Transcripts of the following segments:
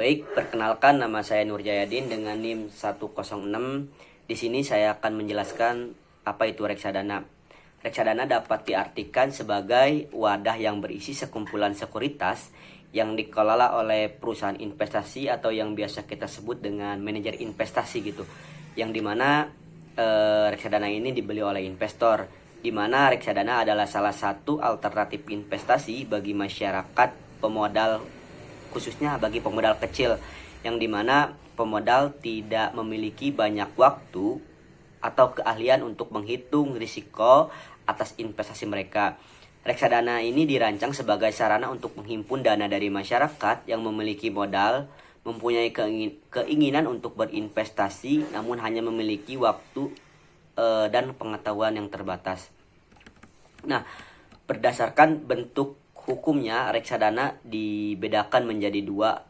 Baik, perkenalkan nama saya Nur Jayadin dengan NIM 106. Di sini saya akan menjelaskan apa itu reksadana. Reksadana dapat diartikan sebagai wadah yang berisi sekumpulan sekuritas yang dikelola oleh perusahaan investasi atau yang biasa kita sebut dengan manajer investasi gitu. Yang dimana reksadana ini dibeli oleh investor, dimana reksadana adalah salah satu alternatif investasi bagi masyarakat pemodal, khususnya bagi pemodal kecil, yang dimana pemodal tidak memiliki banyak waktu atau keahlian untuk menghitung risiko atas investasi mereka. Reksadana ini dirancang sebagai sarana untuk menghimpun dana dari masyarakat yang memiliki modal, mempunyai keinginan untuk berinvestasi, namun hanya memiliki waktu dan pengetahuan yang terbatas. Nah, berdasarkan bentuk hukumnya, reksadana dibedakan menjadi dua.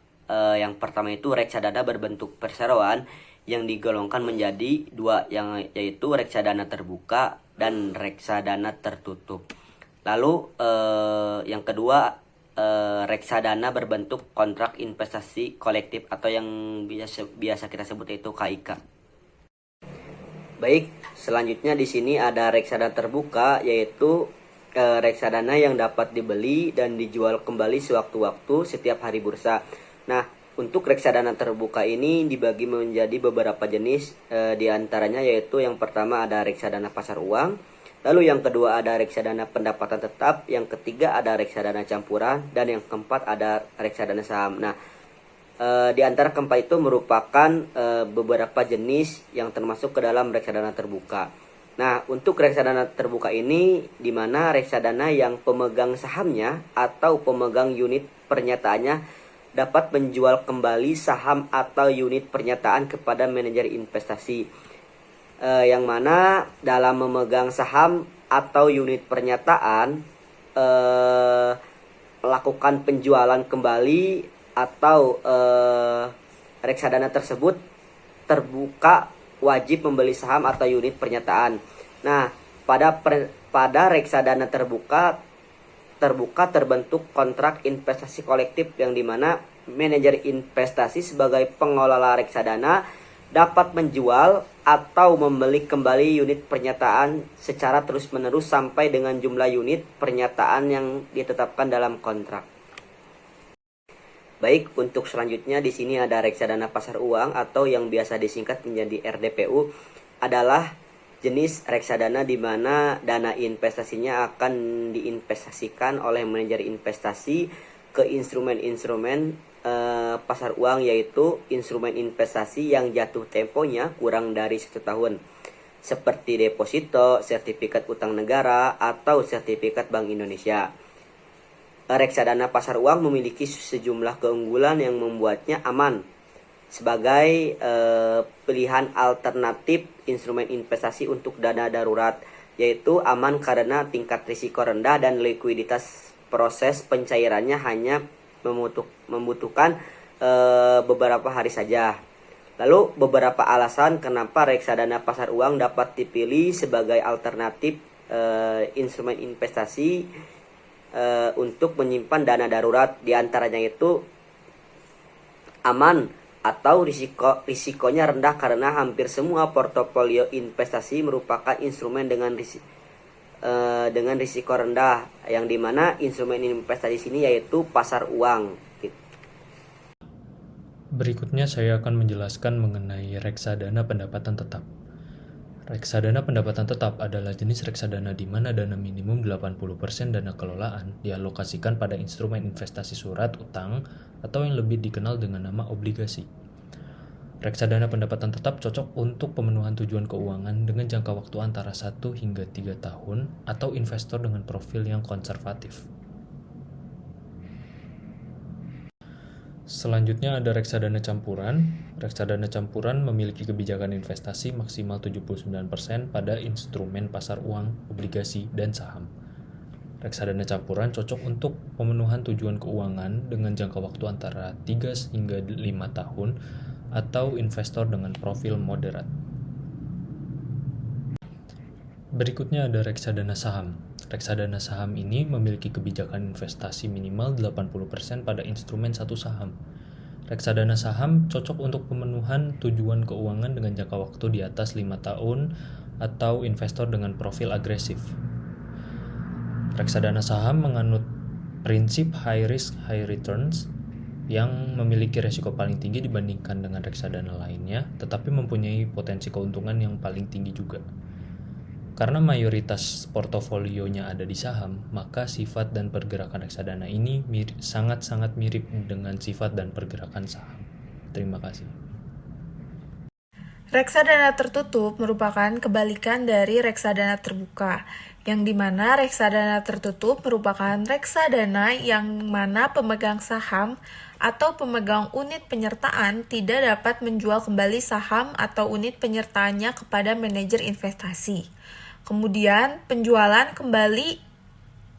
Yang pertama itu reksadana berbentuk perseroan yang digolongkan menjadi dua, yaitu reksadana terbuka dan reksadana tertutup. Lalu yang kedua, reksadana berbentuk kontrak investasi kolektif atau yang biasa kita sebut yaitu KIK. Baik, selanjutnya di sini ada reksadana terbuka, yaitu reksadana yang dapat dibeli dan dijual kembali sewaktu-waktu setiap hari bursa. Nah, untuk reksadana terbuka ini dibagi menjadi beberapa jenis, diantaranya yaitu yang pertama ada reksadana pasar uang, lalu yang kedua ada reksadana pendapatan tetap, yang ketiga ada reksadana campuran, dan yang keempat ada reksadana saham. Nah, di antara keempat itu merupakan beberapa jenis yang termasuk ke dalam reksadana terbuka. Nah, untuk reksadana terbuka ini di mana reksadana yang pemegang sahamnya atau pemegang unit pernyataannya dapat menjual kembali saham atau unit pernyataan kepada manajer investasi. Yang mana dalam memegang saham atau unit pernyataan melakukan penjualan kembali atau reksadana tersebut terbuka wajib membeli saham atau unit pernyataan. Nah, pada reksadana terbuka terbentuk kontrak investasi kolektif yang dimana manajer investasi sebagai pengelola reksadana dapat menjual atau membeli kembali unit pernyataan secara terus-menerus sampai dengan jumlah unit pernyataan yang ditetapkan dalam kontrak. Baik, untuk selanjutnya di sini ada reksadana pasar uang atau yang biasa disingkat menjadi RDPU, adalah jenis reksadana di mana dana investasinya akan diinvestasikan oleh manajer investasi ke instrumen-instrumen pasar uang, yaitu instrumen investasi yang jatuh temponya kurang dari 1 tahun, seperti deposito, sertifikat utang negara, atau sertifikat Bank Indonesia. Reksadana pasar uang memiliki sejumlah keunggulan yang membuatnya aman sebagai pilihan alternatif instrumen investasi untuk dana darurat, yaitu aman karena tingkat risiko rendah dan likuiditas proses pencairannya hanya membutuhkan beberapa hari saja. Lalu beberapa alasan kenapa reksadana pasar uang dapat dipilih sebagai alternatif instrumen investasi untuk menyimpan dana darurat, diantaranya itu aman atau risikonya rendah karena hampir semua portofolio investasi merupakan instrumen dengan risiko rendah, yang dimana instrumen investasi sini yaitu pasar uang. Berikutnya saya akan menjelaskan mengenai reksadana pendapatan tetap. Reksadana pendapatan tetap adalah jenis reksadana di mana dana minimum 80% dana kelolaan dialokasikan pada instrumen investasi surat utang atau yang lebih dikenal dengan nama obligasi. Reksadana pendapatan tetap cocok untuk pemenuhan tujuan keuangan dengan jangka waktu antara 1 hingga 3 tahun atau investor dengan profil yang konservatif. Selanjutnya ada reksadana campuran. Reksadana campuran memiliki kebijakan investasi maksimal 79% pada instrumen pasar uang, obligasi, dan saham. Reksadana campuran cocok untuk pemenuhan tujuan keuangan dengan jangka waktu antara 3 hingga 5 tahun atau investor dengan profil moderat. Berikutnya ada reksadana saham. Reksadana saham ini memiliki kebijakan investasi minimal 80% pada instrumen satu saham. Reksadana saham cocok untuk pemenuhan tujuan keuangan dengan jangka waktu di atas 5 tahun atau investor dengan profil agresif. Reksadana saham menganut prinsip high risk, high returns yang memiliki resiko paling tinggi dibandingkan dengan reksadana lainnya, tetapi mempunyai potensi keuntungan yang paling tinggi juga. Karena mayoritas portofolionya ada di saham, maka sifat dan pergerakan reksadana ini sangat-sangat mirip dengan sifat dan pergerakan saham. Terima kasih. Reksadana tertutup merupakan kebalikan dari reksadana terbuka, yang dimana reksadana tertutup merupakan reksadana yang mana pemegang saham atau pemegang unit penyertaan tidak dapat menjual kembali saham atau unit penyertaannya kepada manajer investasi. Kemudian, penjualan kembali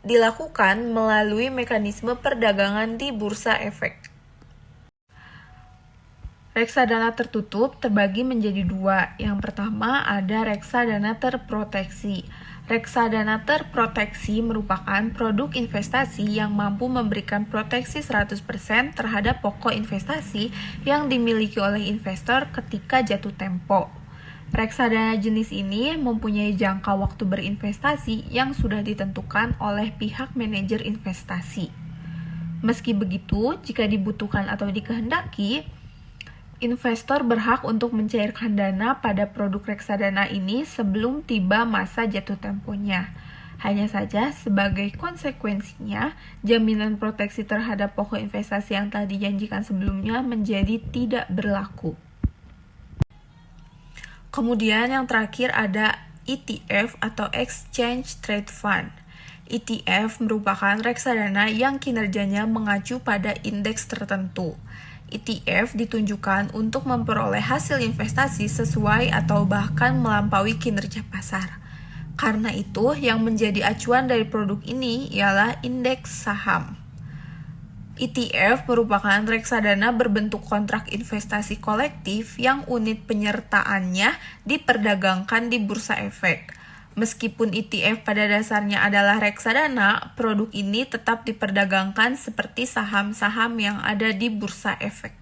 dilakukan melalui mekanisme perdagangan di bursa efek. Reksadana tertutup terbagi menjadi dua. Yang pertama ada reksadana terproteksi. Reksadana terproteksi merupakan produk investasi yang mampu memberikan proteksi 100% terhadap pokok investasi yang dimiliki oleh investor ketika jatuh tempo. Reksadana jenis ini mempunyai jangka waktu berinvestasi yang sudah ditentukan oleh pihak manajer investasi. Meski begitu, jika dibutuhkan atau dikehendaki, investor berhak untuk mencairkan dana pada produk reksadana ini sebelum tiba masa jatuh temponya. Hanya saja, sebagai konsekuensinya, jaminan proteksi terhadap pokok investasi yang telah dijanjikan sebelumnya menjadi tidak berlaku. Kemudian yang terakhir ada ETF atau Exchange Trade Fund. ETF merupakan reksadana yang kinerjanya mengacu pada indeks tertentu. ETF ditunjukkan untuk memperoleh hasil investasi sesuai atau bahkan melampaui kinerja pasar. Karena itu, yang menjadi acuan dari produk ini ialah indeks saham. ETF merupakan reksadana berbentuk kontrak investasi kolektif yang unit penyertaannya diperdagangkan di bursa efek. Meskipun ETF pada dasarnya adalah reksadana, produk ini tetap diperdagangkan seperti saham-saham yang ada di bursa efek.